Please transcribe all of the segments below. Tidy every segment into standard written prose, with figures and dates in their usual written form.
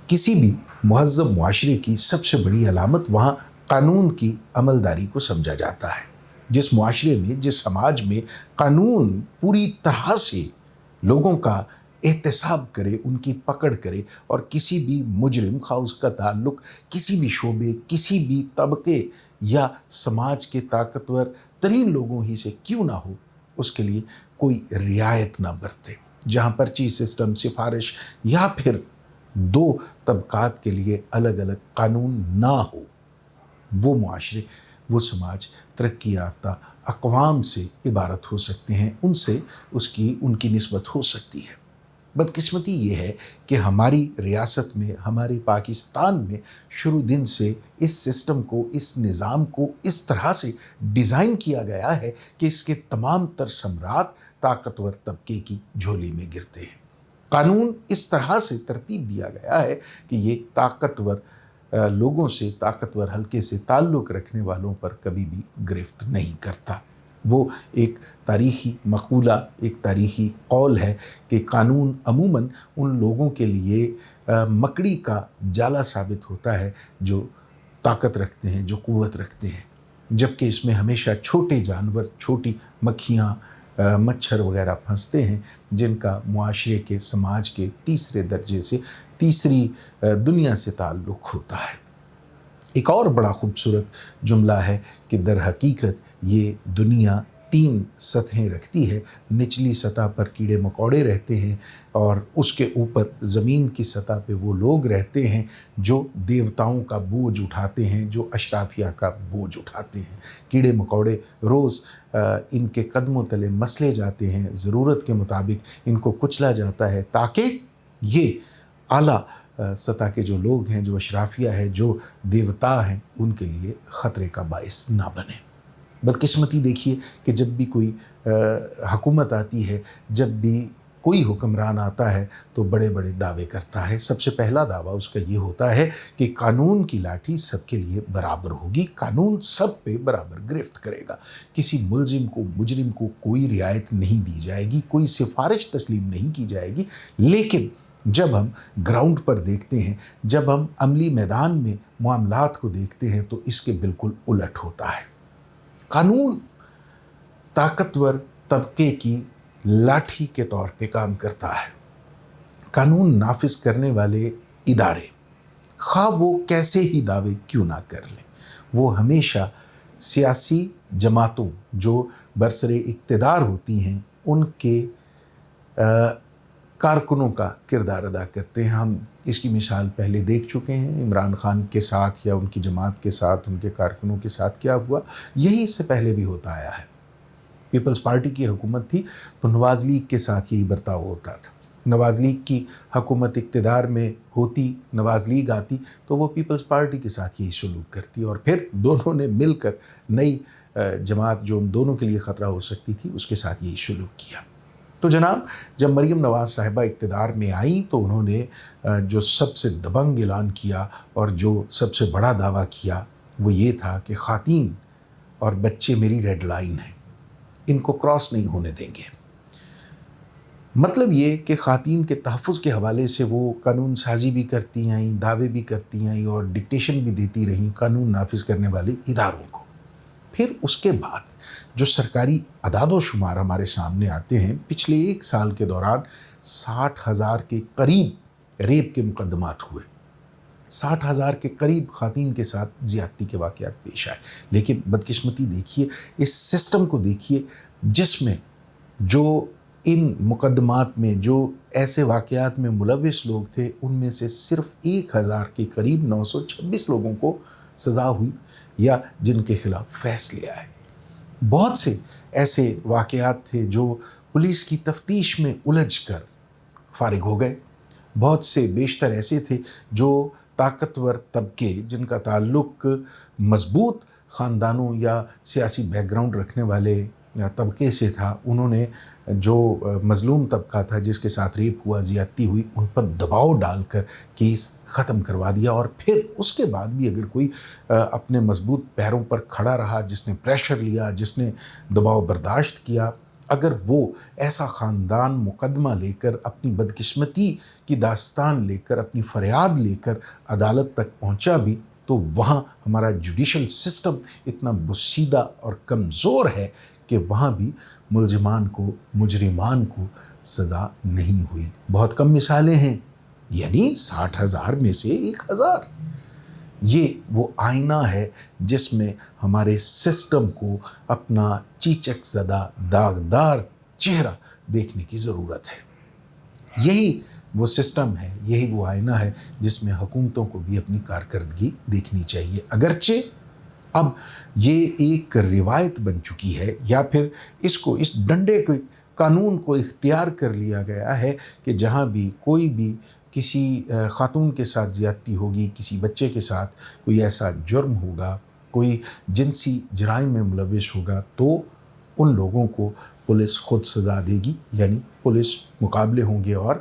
किसी भी मुहज़्ज़ब मुआशरे की सबसे बड़ी अलामत वहाँ कानून की अमलदारी को समझा जाता है। जिस मुआशरे में, जिस समाज में कानून पूरी तरह से लोगों का एहतसाब करे, उनकी पकड़ करे और किसी भी मुजरिम खा उसका ताल्लुक किसी भी शोबे, किसी भी तबके या समाज के ताकतवर तरीन लोगों ही से क्यों ना हो, उसके लिए कोई रियायत ना बरते, जहाँ पर्ची सिस्टम, सिफारिश या फिर दो तबकात के लिए अलग अलग कानून ना हो, वो मुआशरे, वो समाज तरक्की याफ्ता अक़वाम से इबारत हो सकते हैं, उनसे उनकी निस्बत हो सकती है। बदकिस्मती ये है कि हमारी रियासत में, हमारे पाकिस्तान में शुरू दिन से इस सिस्टम को, इस निज़ाम को इस तरह से डिज़ाइन किया गया है कि इसके तमाम तर सम्राट ताकतवर तबके की झोली में गिरते हैं। कानून इस तरह से तरतीब दिया गया है कि ये ताकतवर लोगों से, ताकतवर हल्के से ताल्लुक़ रखने वालों पर कभी भी गिरफ्त नहीं करता। वो एक तारीख़ी मक़ूला, एक तारीख़ी कौल है कि कानून अमूमन उन लोगों के लिए मकड़ी का जाला साबित होता है जो ताकत रखते हैं, जो क़ुव्वत रखते हैं, जबकि इसमें हमेशा छोटे जानवर, छोटी मक्खियाँ, मच्छर वगैरह फंसते हैं, जिनका मुआशरे के, समाज के तीसरे दर्जे से, तीसरी दुनिया से ताल्लुक़ होता है। एक और बड़ा ख़ूबसूरत जुमला है कि दर हकीकत ये दुनिया 3 सतहें रखती है। निचली सतह पर कीड़े मकोड़े रहते हैं और उसके ऊपर ज़मीन की सतह पे वो लोग रहते हैं जो देवताओं का बोझ उठाते हैं, जो अशराफिया का बोझ उठाते हैं। कीड़े मकोड़े रोज़ इनके कदमों तले मसले जाते हैं, ज़रूरत के मुताबिक इनको कुचला जाता है ताकि ये आला सतह के जो लोग हैं, जो अशराफिया है, जो देवता हैं, उनके लिए ख़तरे का बाइस ना बने। बदकिस्मती देखिए कि जब भी कोई हुकूमत आती है, जब भी कोई हुक्मरान आता है तो बड़े बड़े दावे करता है। सबसे पहला दावा उसका ये होता है कि कानून की लाठी सबके लिए बराबर होगी, कानून सब पे बराबर गिरफ्त करेगा, किसी मुलजिम को, मुजरिम को कोई रियायत नहीं दी जाएगी, कोई सिफारिश तस्लीम नहीं की जाएगी। लेकिन जब हम ग्राउंड पर देखते हैं, जब हम अमली मैदान में मामलात को देखते हैं तो इसके बिल्कुल उलट होता है। कानून ताकतवर तबके की लाठी के तौर पे काम करता है। कानून नाफिज करने वाले इदारे, खा वो कैसे ही दावे क्यों ना कर लें, वो हमेशा सियासी जमातों जो बरसरे इक़्तिदार होती हैं उनके कारकुनों का किरदार अदा करते हैं। हम इसकी मिसाल पहले देख चुके हैं, इमरान खान के साथ या उनकी जमात के साथ, उनके कारकुनों के साथ क्या हुआ, यही इससे पहले भी होता आया है। पीपल्स पार्टी की हुकूमत थी तो नवाज़ लीग के साथ यही बर्ताव होता था। नवाज़ लीग की हुकूमत इक़्तिदार में होती, नवाज़ लीग आती तो वो पीपल्स पार्टी के साथ यही सलूक करती और फिर दोनों ने मिलकर नई जमात जो उन दोनों के लिए ख़तरा हो सकती थी उसके साथ यही सलूक किया। तो जनाब, जब मरीम नवाज़ साहिबा इक़्तिदार में आई तो उन्होंने जो सबसे दबंग ऐलान किया और जो सबसे बड़ा दावा किया वो ये था कि ख़ातीन और बच्चे मेरी रेड लाइन है, इनको क्रॉस नहीं होने देंगे। मतलब ये कि ख़ातीन के तहफ़्फ़ुज़ के हवाले से वो कानून साजी भी करती आईं, दावे भी करती आईं और डिक्टेशन भी देती रहीं कानून नाफिज करने वाले इदारों को। फिर उसके बाद जो सरकारी अदाद शुमार हमारे सामने आते हैं, पिछले 1 साल के दौरान 60,000 के करीब रेप के मुकदमात हुए, 60,000 के करीब ख़ातीन के साथ ज़्यादती के वाक़यात पेश आए। लेकिन बदकिस्मती देखिए, इस सिस्टम को देखिए जिसमें जो इन मुकदमात में जो ऐसे वाक़यात में मुलविस लोग थे, उनमें से सिर्फ़ 1,000 के करीब 926 लोगों को सज़ा हुई या जिनके ख़िलाफ़ फ़ैसले आए। बहुत से ऐसे वाक़यात थे जो पुलिस की तफ्तीश में उलझ कर फ़ारिग हो गए। बहुत से बेशतर ऐसे थे जो ताकतवर तबके, जिनका ताल्लुक़ मज़बूत ख़ानदानों या सियासी बैकग्राउंड रखने वाले तबके से था, उन्होंने जो मज़लूम तबका था जिसके साथ रेप हुआ, ज़्यादती हुई, उन पर दबाव डालकर केस ख़त्म करवा दिया। और फिर उसके बाद भी अगर कोई अपने मज़बूत पैरों पर खड़ा रहा, जिसने प्रेशर लिया, जिसने दबाव बर्दाश्त किया, اگر وہ ایسا خاندان مقدمہ لے کر، اپنی بدقسمتی کی داستان لے کر، اپنی فریاد لے کر عدالت تک پہنچا بھی، تو وہاں ہمارا جوڈیشل سسٹم اتنا بسیدہ اور کمزور ہے کہ وہاں بھی ملزمان کو، مجرمان کو سزا نہیں ہوئی۔ بہت کم مثالیں ہیں، یعنی 60,000 میں سے 1,000۔ یہ وہ آئینہ ہے جس میں ہمارے سسٹم کو اپنا چیچک زدہ داغدار چہرہ دیکھنے کی ضرورت ہے۔ یہی وہ سسٹم ہے، یہی وہ آئینہ ہے جس میں حکومتوں کو بھی اپنی کارکردگی دیکھنی چاہیے۔ اگرچہ اب یہ ایک روایت بن چکی ہے، یا پھر اس ڈنڈے کے قانون کو اختیار کر لیا گیا ہے کہ جہاں بھی کوئی بھی کسی خاتون کے ساتھ زیادتی ہوگی، کسی بچے کے ساتھ کوئی ایسا جرم ہوگا، کوئی جنسی جرائم میں ملوث ہوگا، تو ان لوگوں کو پولیس خود سزا دے گی، یعنی پولیس مقابلے ہوں گے اور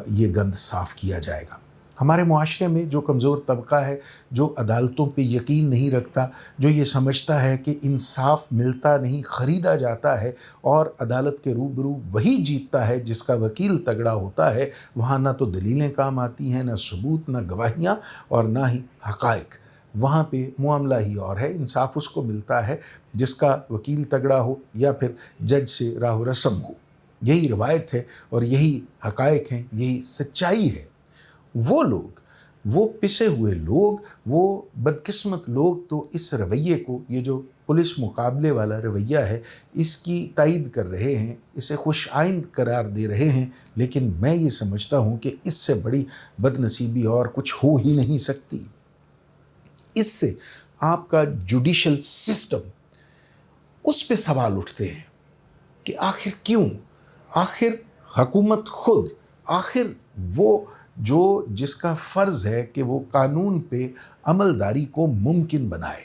یہ گند صاف کیا جائے گا۔ ہمارے معاشرے میں جو کمزور طبقہ ہے، جو عدالتوں پہ یقین نہیں رکھتا، جو یہ سمجھتا ہے کہ انصاف ملتا نہیں، خریدا جاتا ہے، اور عدالت کے روبرو وہی جیتتا ہے جس کا وکیل تگڑا ہوتا ہے، وہاں نہ تو دلیلیں کام آتی ہیں، نہ ثبوت، نہ گواہیاں، اور نہ ہی حقائق۔ وہاں پہ معاملہ ہی اور ہے۔ انصاف اس کو ملتا ہے جس کا وکیل تگڑا ہو یا پھر جج سے راہ و رسم ہو۔ یہی روایت ہے اور یہی حقائق ہیں، یہی سچائی ہے۔ وہ لوگ، وہ پسے ہوئے لوگ، وہ بدقسمت لوگ تو اس رویے کو، یہ جو پولیس مقابلے والا رویہ ہے، اس کی تائید کر رہے ہیں، اسے خوش آئند قرار دے رہے ہیں، لیکن میں یہ سمجھتا ہوں کہ اس سے بڑی بد نصیبی اور کچھ ہو ہی نہیں سکتی۔ اس سے آپ کا جوڈیشل سسٹم، اس پہ سوال اٹھتے ہیں کہ آخر کیوں؟ آخر حکومت خود، آخر وہ جو جس کا فرض ہے کہ وہ قانون پہ عملداری کو ممکن بنائے،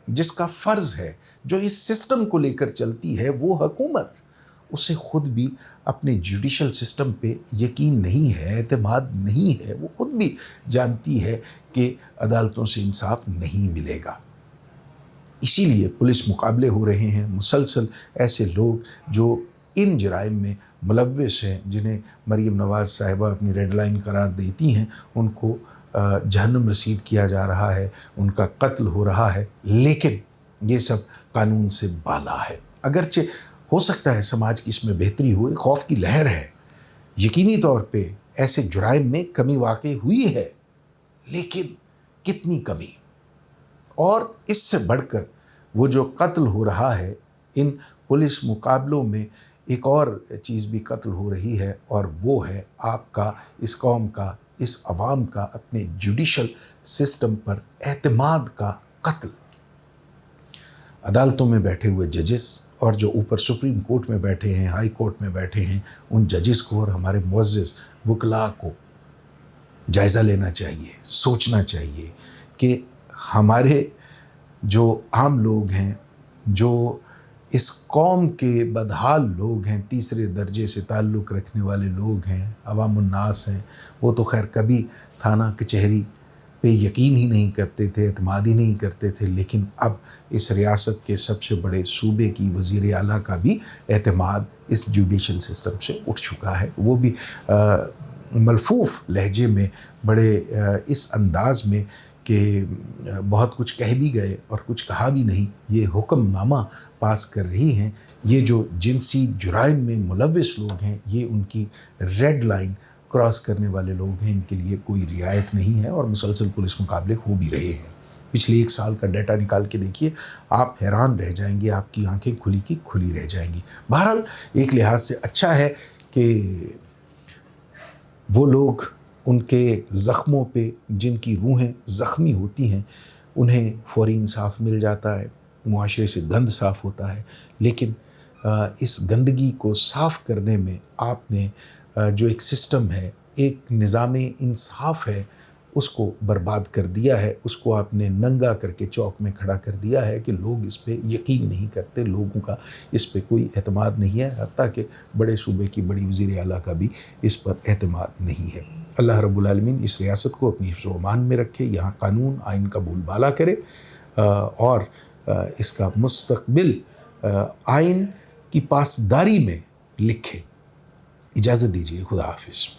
جس کا فرض ہے، جو اس سسٹم کو لے کر چلتی ہے، وہ حکومت، اسے خود بھی اپنے جوڈیشل سسٹم پہ یقین نہیں ہے، اعتماد نہیں ہے۔ وہ خود بھی جانتی ہے کہ عدالتوں سے انصاف نہیں ملے گا۔ اسی لیے پولیس مقابلے ہو رہے ہیں، مسلسل ایسے لوگ جو ان جرائم میں ملوث ہیں، جنہیں مریم نواز صاحبہ اپنی ریڈ لائن قرار دیتی ہیں، ان کو جہنم رسید کیا جا رہا ہے، ان کا قتل ہو رہا ہے، لیکن یہ سب قانون سے بالا ہے۔ اگرچہ ہو سکتا ہے سماج کی اس میں بہتری ہو، خوف کی لہر ہے، یقینی طور پہ ایسے جرائم میں کمی واقع ہوئی ہے، لیکن کتنی کمی؟ اور اس سے بڑھ کر وہ جو قتل ہو رہا ہے، ان پولیس مقابلوں میں ایک اور چیز بھی قتل ہو رہی ہے، اور وہ ہے آپ کا، اس قوم کا، اس عوام کا اپنے جوڈیشل سسٹم پر اعتماد کا قتل۔ عدالتوں میں بیٹھے ہوئے ججز، اور جو اوپر سپریم کورٹ میں بیٹھے ہیں، ہائی کورٹ میں بیٹھے ہیں، ان ججز کو اور ہمارے معزز وکلاء کو جائزہ لینا چاہیے، سوچنا چاہیے کہ ہمارے جو عام لوگ ہیں، جو اس قوم کے بدحال لوگ ہیں، تیسرے درجے سے تعلق رکھنے والے لوگ ہیں، عوام الناس ہیں، وہ تو خیر کبھی تھانہ کچہری پہ یقین ہی نہیں کرتے تھے، اعتماد ہی نہیں کرتے تھے، لیکن اب اس ریاست کے سب سے بڑے صوبے کی وزیر اعلیٰ کا بھی اعتماد اس جوڈیشل سسٹم سے اٹھ چکا ہے۔ وہ بھی ملفوف لہجے میں، بڑے اس انداز میں کہ بہت کچھ کہہ بھی گئے اور کچھ کہا بھی نہیں، یہ حکم نامہ پاس کر رہی ہیں۔ یہ جو جنسی جرائم میں ملوث لوگ ہیں، یہ ان کی ریڈ لائن کراس کرنے والے لوگ ہیں، ان کے لیے کوئی رعایت نہیں ہے، اور مسلسل پولیس مقابلے ہو بھی رہے ہیں۔ پچھلے 1 سال کا ڈیٹا نکال کے دیکھیے، آپ حیران رہ جائیں گے، آپ کی آنکھیں کھلی کی کھلی رہ جائیں گی۔ بہرحال ایک لحاظ سے اچھا ہے کہ وہ لوگ، ان کے زخموں پہ جن کی روحیں زخمی ہوتی ہیں، انہیں فوری انصاف مل جاتا ہے، معاشرے سے گند صاف ہوتا ہے، لیکن اس گندگی کو صاف کرنے میں آپ نے جو ایک سسٹم ہے، ایک نظام انصاف ہے، اس کو برباد کر دیا ہے، اس کو آپ نے ننگا کر کے چوک میں کھڑا کر دیا ہے کہ لوگ اس پہ یقین نہیں کرتے، لوگوں کا اس پہ کوئی اعتماد نہیں ہے، حتیٰ کہ بڑے صوبے کی بڑی وزیر اعلیٰ کا بھی اس پر اعتماد نہیں ہے۔ اللہ رب العالمین اس ریاست کو اپنی حفظ و امان میں رکھے، یہاں قانون آئین کا بول بالا کرے، اور اس کا مستقبل آئین کی پاسداری میں لکھے۔ اجازت دیجیے، خدا حافظ۔